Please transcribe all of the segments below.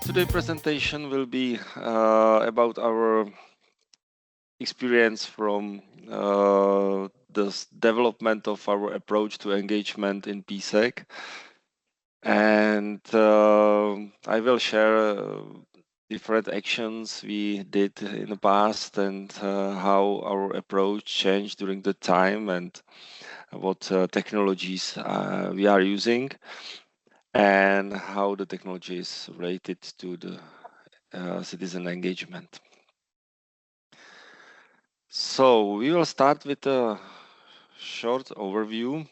Today's presentation will be about our experience from the development of our approach to engagement in Pisek, and I will share different actions we did in the past and how our approach changed during the time and what technologies we are using and how the technology is related to the citizen engagement. So we will start with a short overview.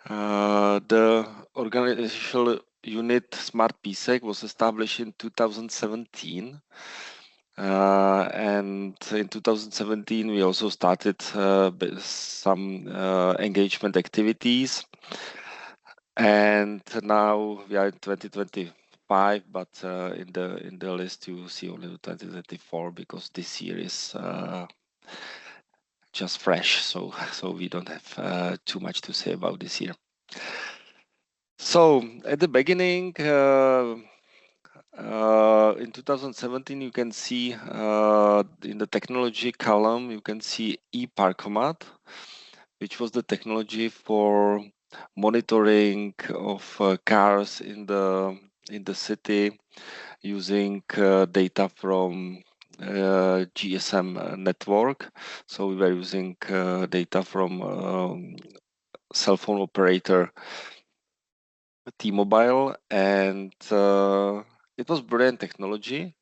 The organizational unit Smart Pisek was established in 2017. And in 2017, we also started some engagement activities. And now we are in 2025, but in the list you see only 2024 because this year is just fresh, so we don't have too much to say about this year. So at the beginning, in 2017, you can see in the technology column, you can see e-Parkomat, which was the technology for monitoring of cars in the city using data from GSM network. So we were using data from cell phone operator T-Mobile, and it was brilliant technology.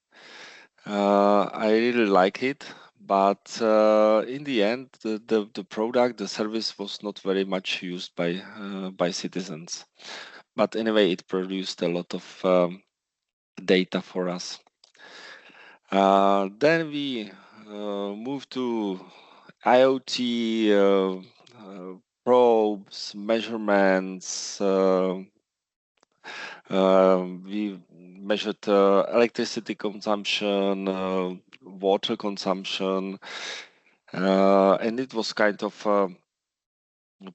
I really like it, but in the end, the product, the service was not very much used by citizens. But anyway, it produced a lot of data for us. Then we moved to IoT probes, measurements. We measured electricity consumption, water consumption, and it was kind of a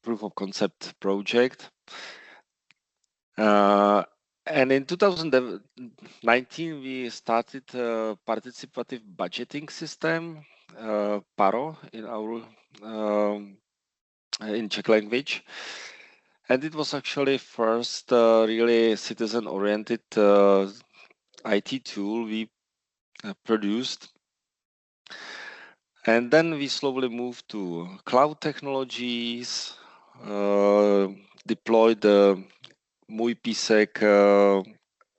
proof of concept project. And in 2019, we started a participative budgeting system, PARO, in Czech language. And it was actually first really citizen-oriented IT tool we produced. And then we slowly moved to cloud technologies, deployed the Můj Pisek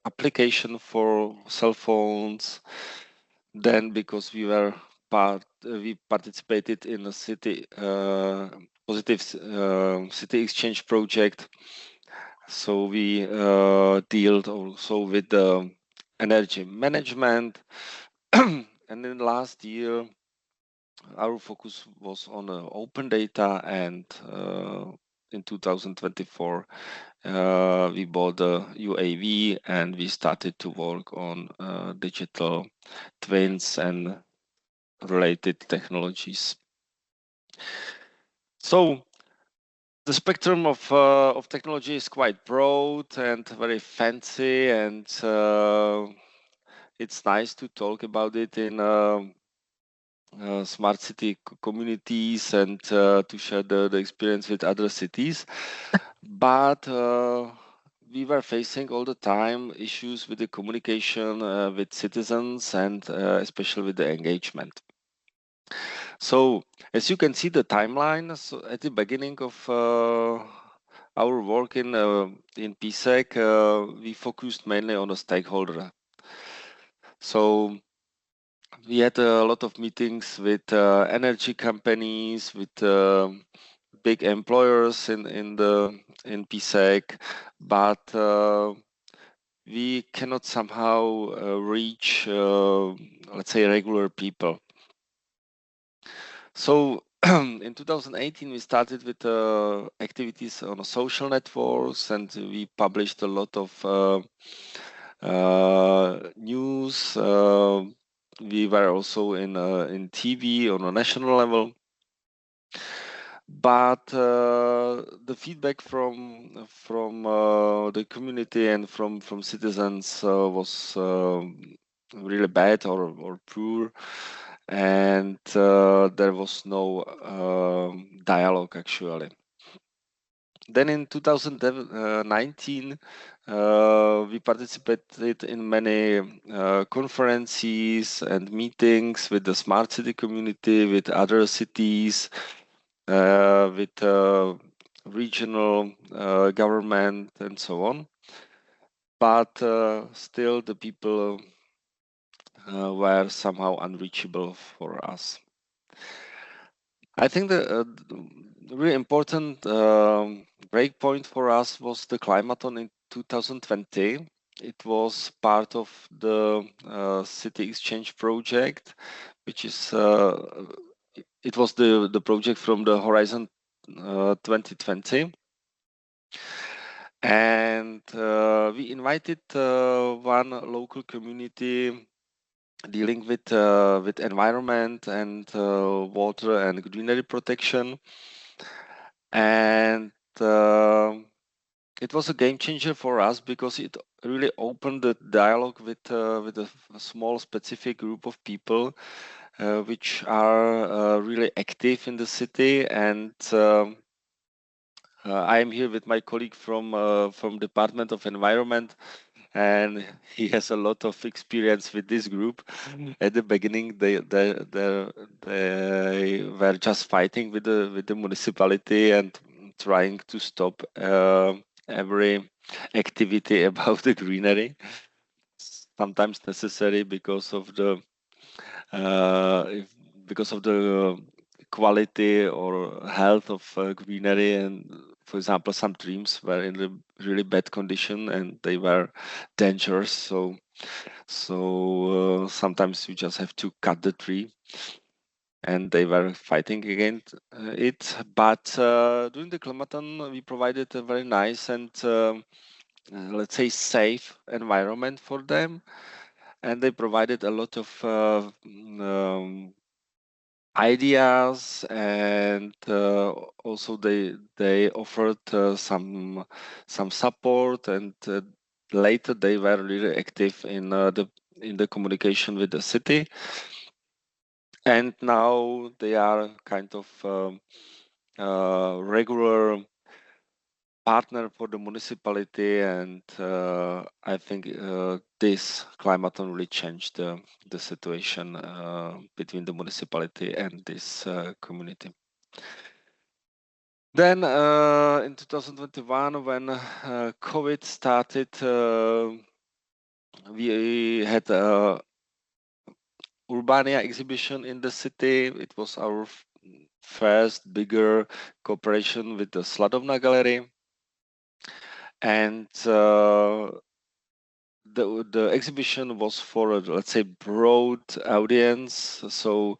application for cell phones. Then, because we participated in a city positive city exchange project, so we dealt also with the energy management. And in last year, our focus was on open data, and in 2024, we bought the UAV and we started to work on digital twins and related technologies. So the spectrum of technology is quite broad and very fancy, and it's nice to talk about it in smart city communities and to share the experience with other cities. But we were facing all the time issues with the communication with citizens and especially with the engagement. So as you can see the timeline, so at the beginning of our work in Pisek, we focused mainly on the stakeholder. So we had a lot of meetings with energy companies, with big employers in Pisek, but we cannot somehow reach, let's say, regular people. So in 2018, we started with activities on social networks, and we published a lot of news. We were also in TV on a national level. But the feedback from the community and from citizens was really bad or poor, and there was no dialogue actually. Then in 2019, we participated in many conferences and meetings with the smart city community, with other cities, with regional government and so on. But still the people were somehow unreachable for us. I think the really important breakpoint for us was the Climathon in 2020. It was part of the City Exchange project, which is it was the project from the Horizon 2020. And we invited one local community dealing with environment and water and greenery protection, and it was a game changer for us because it really opened the dialogue with a small specific group of people which are really active in the city. And I am here with my colleague from Department of Environment, and he has a lot of experience with this group. At the beginning, they were just fighting with the municipality and trying to stop every activity about the greenery. Sometimes necessary because of the because of the quality or health of greenery, and for example some trees were in a really bad condition and they were dangerous, so sometimes you just have to cut the tree, and they were fighting against it. But during the Climathon we provided a very nice and let's say safe environment for them, and they provided a lot of ideas, and also they offered some support, and later they were really active in the communication with the city, and now they are kind of regular partner for the municipality, and I think this Climathon really changed the situation between the municipality and this community. Then in 2021, when COVID started, we had a Urbania exhibition in the city. It was our first bigger cooperation with the Sladovna Gallery, and the exhibition was for a, let's say, broad audience. So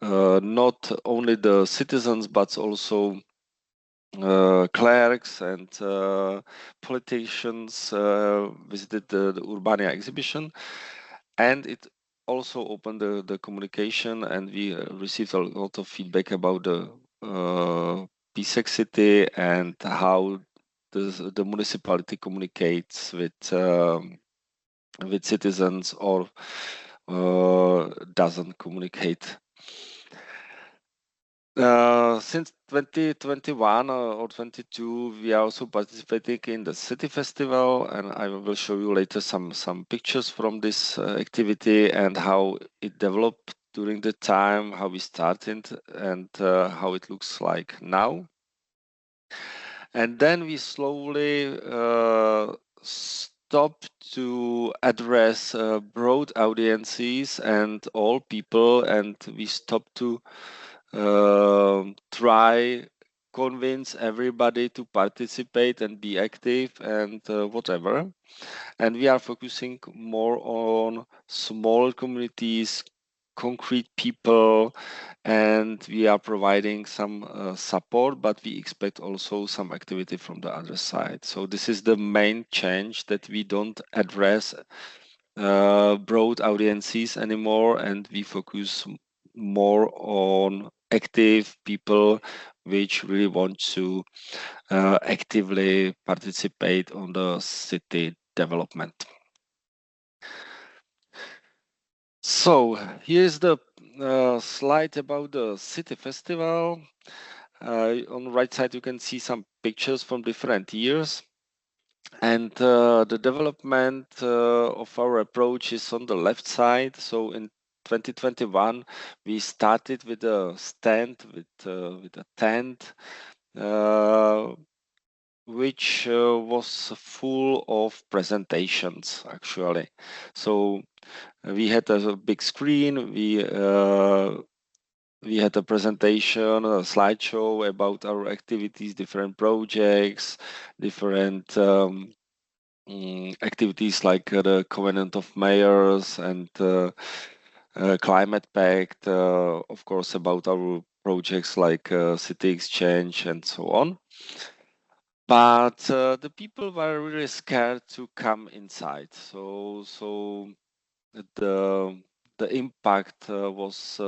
not only the citizens but also clerics and politicians visited the Urbania exhibition, and it also opened the communication, and we received a lot of feedback about the Pisek city and how the municipality communicates with citizens or doesn't communicate. Since 2021 or 22, we are also participating in the city festival, and I will show you later some pictures from this activity and how it developed during the time, how we started, and how it looks like now. And then we slowly stopped to address broad audiences and all people, and we stopped to try convince everybody to participate and be active and whatever. And we are focusing more on small communities, concrete people, and we are providing some support, but we expect also some activity from the other side. So this is the main change, that we don't address broad audiences anymore, and we focus more on active people which really want to actively participate on the city development. So here's the slide about the city festival. On the right side you can see some pictures from different years, and the development of our approach is on the left side. So in 2021 we started with a stand with a tent which was full of presentations actually. So we had a big screen, we had a presentation, a slideshow about our activities, different projects, different activities like the Covenant of Mayors and Climate Pact, of course, about our projects like City Exchange and so on. But the people were really scared to come inside. So the impact was,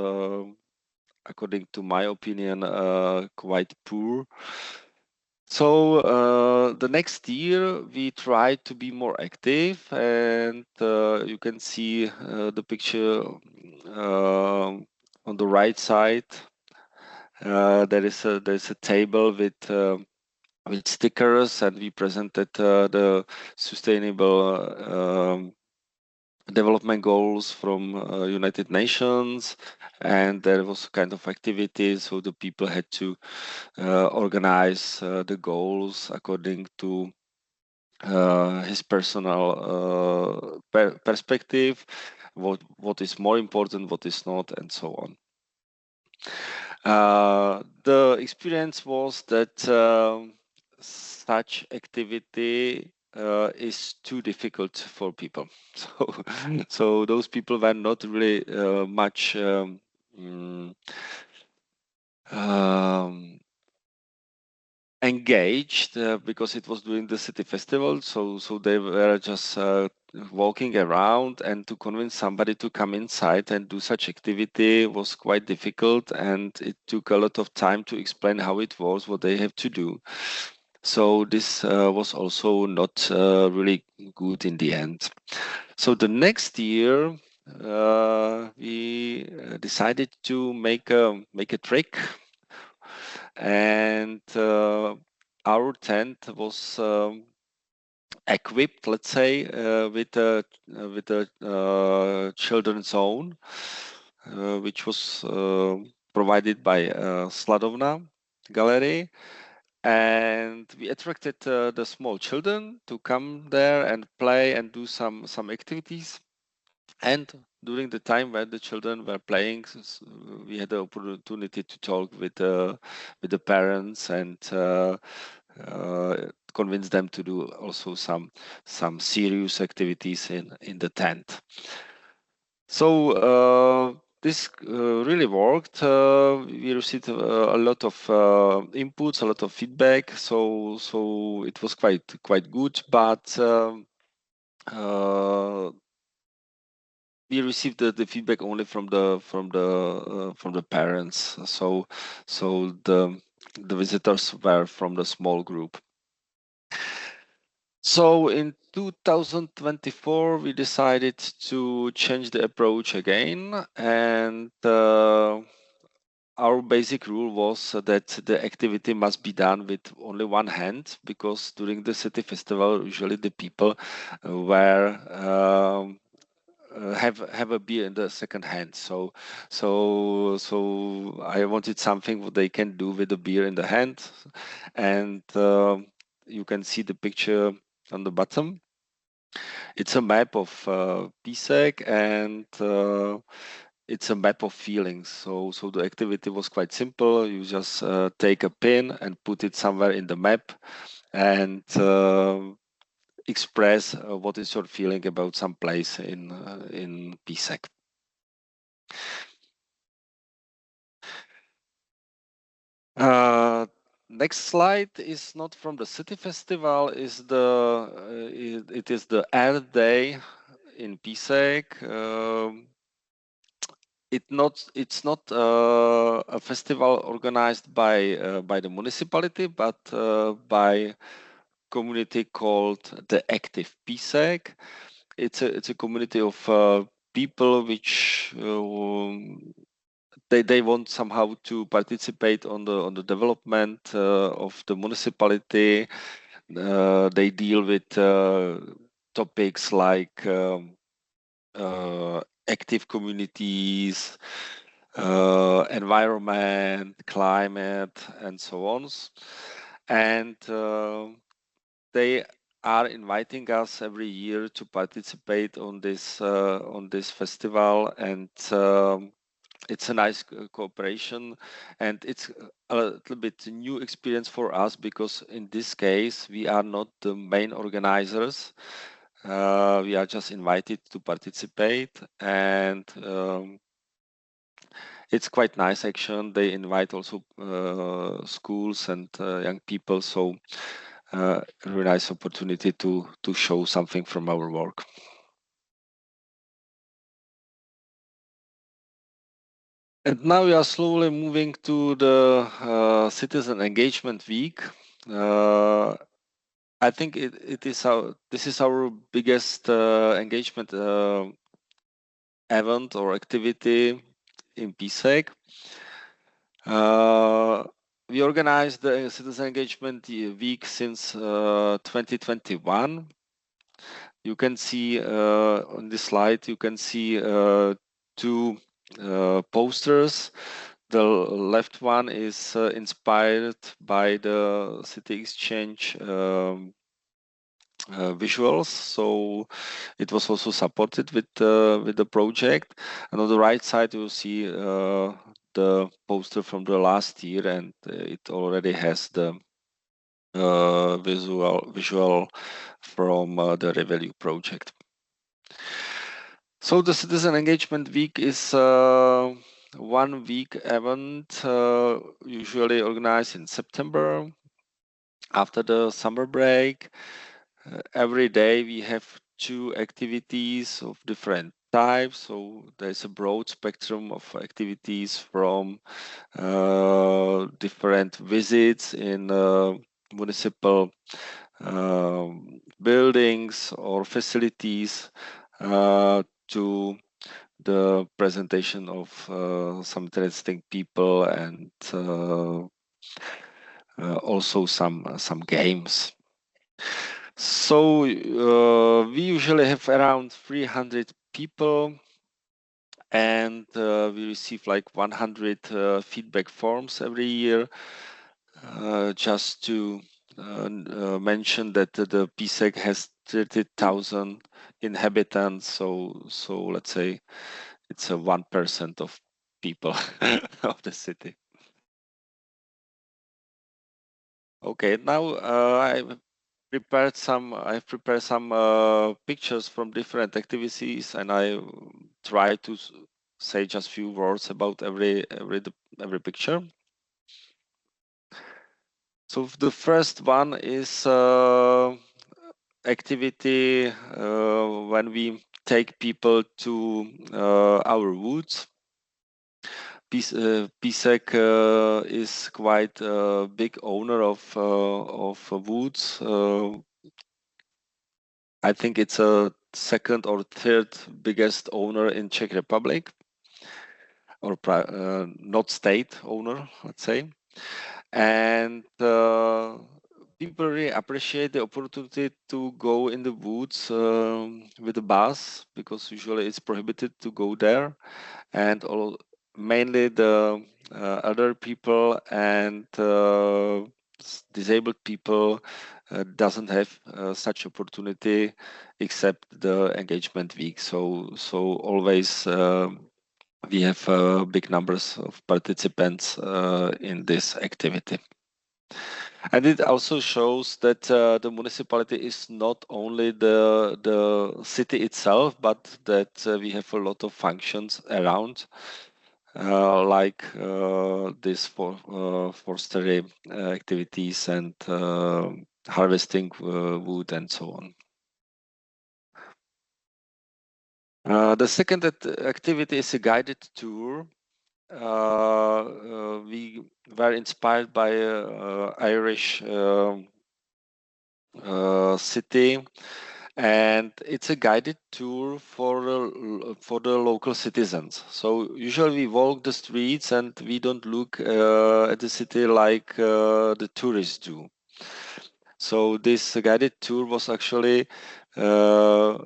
according to my opinion, quite poor. So the next year we tried to be more active, and you can see the picture on the right side. There's a table with stickers, and we presented the sustainable development goals from United Nations, and there was kind of activity, so the people had to organize the goals according to his personal perspective, what is more important, what is not, and so on. The experience was that such activity is too difficult for people. So those people were not really much engaged because it was during the city festival. So they were just walking around, and to convince somebody to come inside and do such activity was quite difficult, and it took a lot of time to explain how it was, what they have to do. So this was also not really good in the end. So the next year we decided to make a trick, and our tent was equipped, let's say, with a children's zone, which was provided by Sladovna Gallery, and we attracted the small children to come there and play and do some activities. And during the time when the children were playing, we had the opportunity to talk with the parents and convince them to do also some serious activities in the tent. So this really worked. We received a lot of inputs, a lot of feedback. So it was quite good, but we received the feedback only from the parents. So the visitors were from the small group. So in 2024 we decided to change the approach again, and our basic rule was that the activity must be done with only one hand, because during the city festival usually the people were have a beer in the second hand. So I wanted something what they can do with the beer in the hand, and you can see the picture on the bottom. It's a map of Pisek, and it's a map of feelings. So the activity was quite simple. You just take a pin and put it somewhere in the map, and express what is your feeling about some place in Pisek. Next slide is not from the city festival. Is the it is the Earth Day in Pisek. It's not a festival organized by the municipality, but by community called the Active Pisek. It's a community of people which they want somehow to participate on the development of the municipality. They deal with topics like active communities, environment, climate, and so on. And they are inviting us every year to participate on this festival, and it's a nice cooperation, and it's a little bit new experience for us because in this case we are not the main organizers. We are just invited to participate, and it's quite nice action. They invite also schools and young people, so a really nice opportunity to show something from our work. And now we are slowly moving to the Citizen Engagement Week. I think this is our biggest engagement event or activity in Pisek. We organized the Citizen Engagement Week since 2021. You can see on this slide, you can see two posters. The left one is inspired by the City Exchange visuals, so it was also supported with the project. And on the right side, you will see the poster from the last year, and it already has the visual from the Revalue project. So the Citizen Engagement Week is 1 week event, usually organized in September after the summer break. Every day we have 2 activities of different types, so there's a broad spectrum of activities from different visits in municipal buildings or facilities to the presentation of some interesting people, and also some games. So we usually have around 300 people, and we receive like 100 feedback forms every year. Just to mention that the Pisek has 30,000 inhabitants, so let's say it's a 1% of people of the city. Okay, now I've prepared some pictures from different activities, and I try to say just few words about every picture. So the first one is activity when we take people to our woods. Pisek is quite a big owner of woods. I think it's a second or third biggest owner in Czech Republic, or not state owner, let's say. And people really appreciate the opportunity to go in the woods with a bus, because usually it's prohibited to go there, and mainly the other people and disabled people doesn't have such opportunity except the engagement week. So always we have big numbers of participants in this activity. And it also shows that the municipality is not only the city itself, but that we have a lot of functions around, like this forestry activities and harvesting wood and so on. The second activity is a guided tour. We were inspired by Irish city, and it's a guided tour for the local citizens. So usually we walk the streets and we don't look at the city like the tourists do. So this guided tour was actually a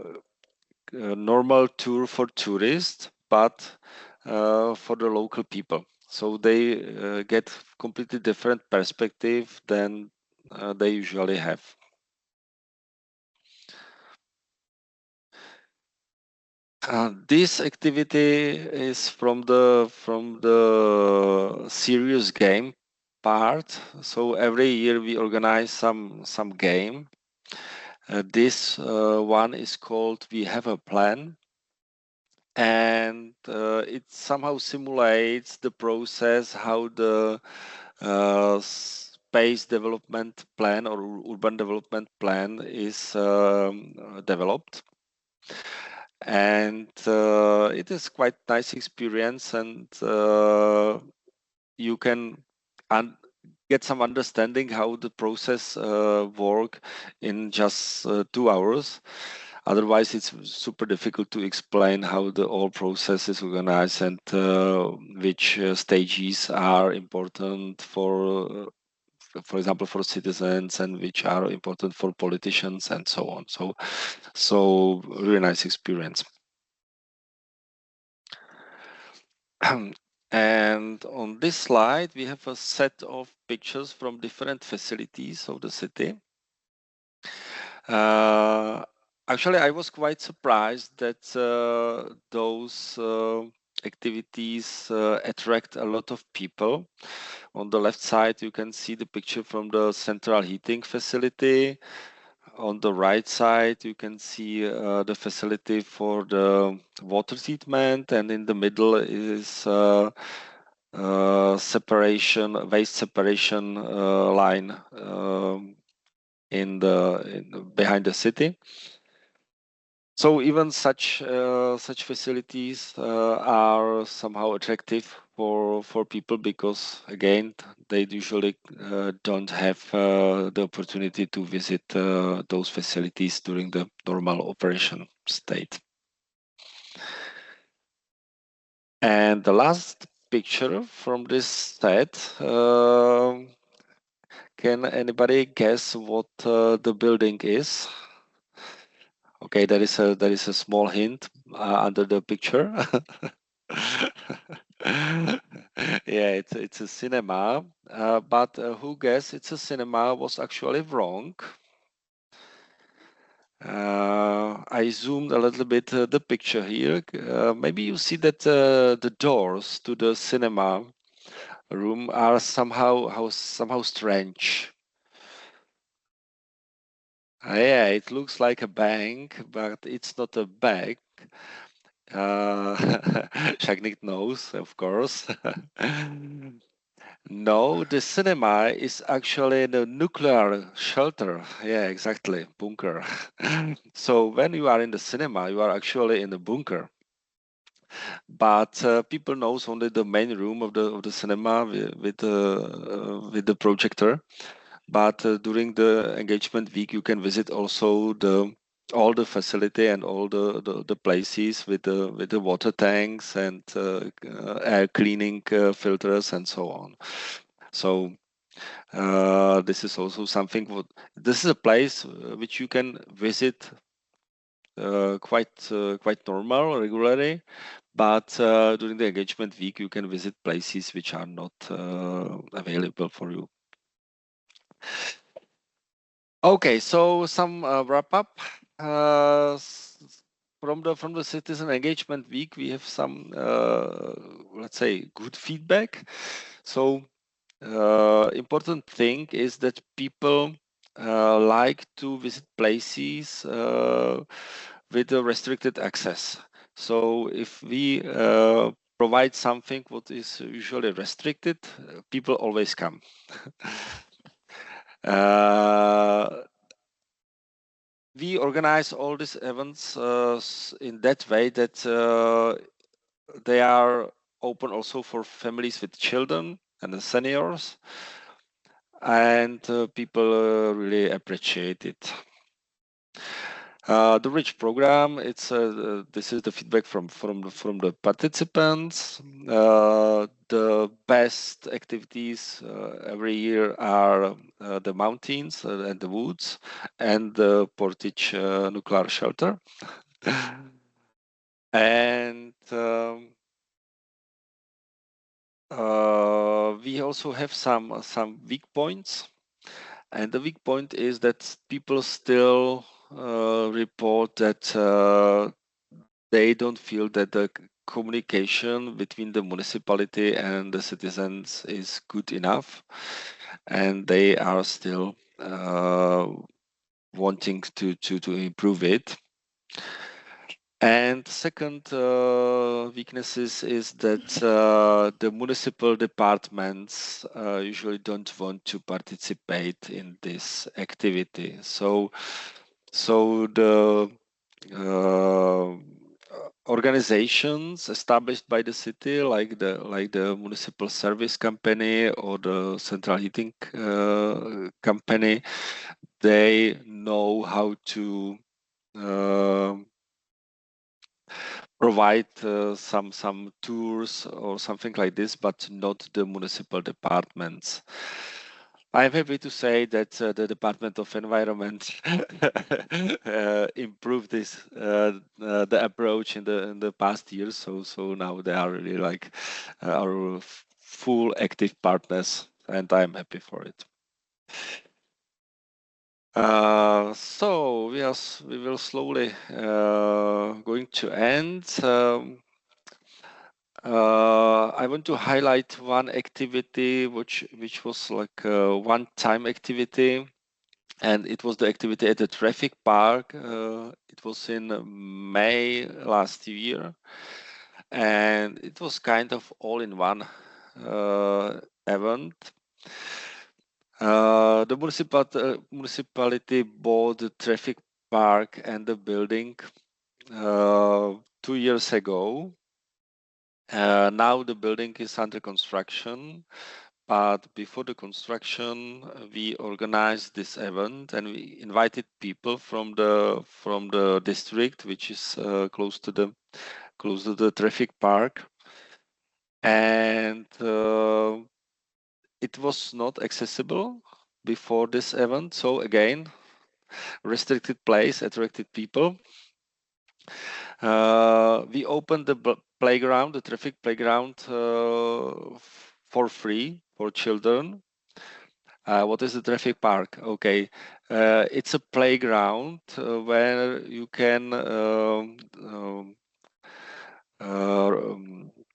normal tour for tourists, but for the local people. So they get completely different perspective than they usually have. This activity is from the serious game part. So every year we organize some game. This one is called "We Have a Plan," and it somehow simulates the process how the space development plan or urban development plan is developed. And it is quite nice experience, and you can get some understanding how the process work in just 2 hours. Otherwise, it's super difficult to explain how the whole process is organized and which stages are important for example, for citizens, and which are important for politicians, and so on. So really nice experience. And on this slide, we have a set of pictures from different facilities of the city. Actually, I was quite surprised that those activities attract a lot of people. On the left side, you can see the picture from the central heating facility. On the right side, you can see the facility for the water treatment, and in the middle is waste separation line behind the city. So even such facilities are somehow attractive for people, because again they usually don't have the opportunity to visit those facilities during the normal operation state. And the last picture from this set, can anybody guess what the building is? Okay, there is a small hint under the picture. Yeah, it's a cinema, but who guessed it's a cinema was actually wrong. I zoomed a little bit the picture here. Maybe you see that the doors to the cinema room are somehow strange. Yeah, it looks like a bank, but it's not a bank. Shagnik knows, of course. No, the cinema is actually the nuclear shelter. Yeah, exactly, bunker. So when you are in the cinema, you are actually in the bunker. But people knows only the main room of the cinema with the projector. But during the engagement week, you can visit also all the facility and all the places with the water tanks and air cleaning filters and so on. So this is also something. This is a place which you can visit quite normal regularly, but during the engagement week, you can visit places which are not available for you. Okay, so some wrap up. From the citizen engagement week, we have some let's say good feedback. So important thing is that people like to visit places with a restricted access. So if we provide something what is usually restricted, people always come. We organize all these events in that way that they are open also for families with children and the seniors, and people really appreciate it. The Rich program, it's this is the feedback from the participants. The best activities every year are the mountains and the woods and the Portage nuclear shelter. And we also have some weak points, and the weak point is that people still report that they don't feel that the communication between the municipality and the citizens is good enough, and they are still wanting to improve it. And second weaknesses is that the municipal departments usually don't want to participate in this activity. So the uh, organizations established by the city, like the municipal service company or the central heating company, they know how to provide some tours or something like this, but not the municipal departments. I'm happy to say that the Department of Environment improved this the approach in the past years. So now they are really like our full active partners, and I'm happy for it. So we will slowly going to end. I want to highlight one activity which was like a one-time activity, and it was the activity at the traffic park. It was in May last year, and it was kind of all-in-one event. The municipality bought the traffic park and the building 2 years ago. Now the building is under construction, but before the construction, we organized this event and we invited people from the district, which is close to the traffic park, and it was not accessible before this event. So again, restricted place attracted people. We opened the playground, the traffic playground, for free for children. What is the traffic park? Okay, it's a playground where you can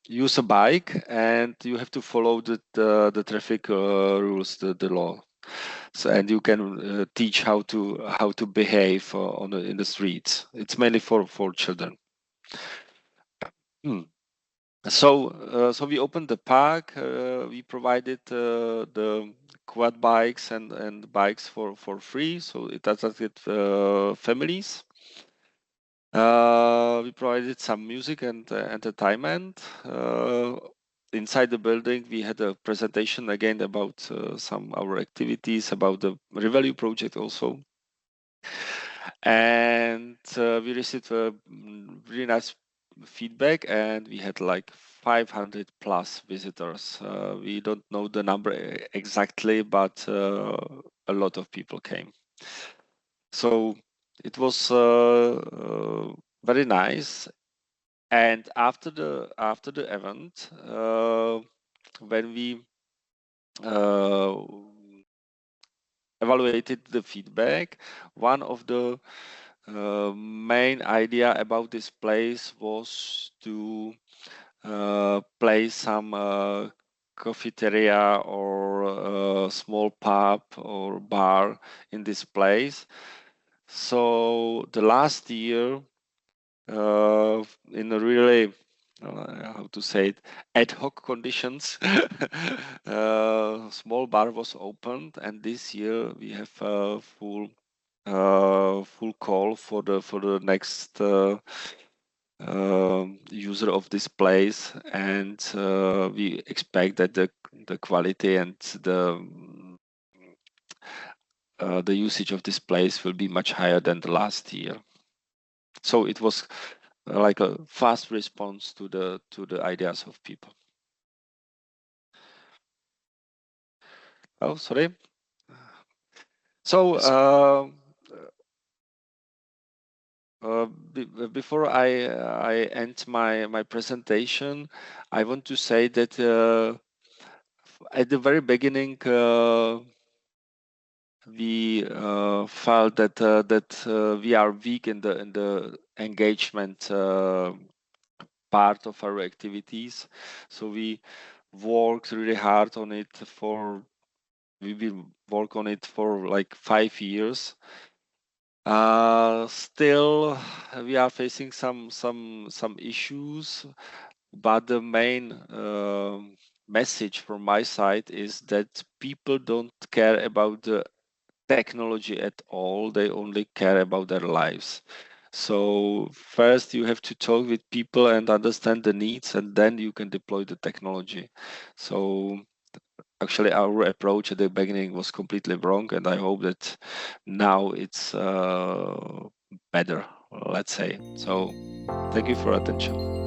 use a bike, and you have to follow the traffic rules, the law. So, and you can teach how to behave in the streets. It's mainly for children. Hmm. So we opened the park. We provided the quad bikes and bikes for free. So it attracted families. We provided some music and entertainment. Inside the building, we had a presentation again about some our activities, about the Revalue project also. And we received a really nice feedback, and we had like 500 plus visitors. We don't know the number exactly, but a lot of people came. So it was very nice. And after the event, when we uh, evaluated the feedback, one of the main idea about this place was to play some cafeteria or a small pub or bar in this place. So the last year, in a really how to say it, ad hoc conditions, small bar was opened, and this year we have a full call for the next user of this place, and we expect that the quality and the usage of this place will be much higher than the last year. So it was like a fast response to the ideas of people. Oh, sorry. So before I end my presentation, I want to say that at the very beginning we felt that we are weak in the engagement part of our activities. So we worked really hard on it we will work on it for like 5 years. Still, we are facing some issues, but the main message from my side is that people don't care about the technology at all. They only care about their lives. So first you have to talk with people and understand the needs, and then you can deploy the technology. So actually our approach at the beginning was completely wrong, and I hope that now it's better, let's say. So thank you for attention.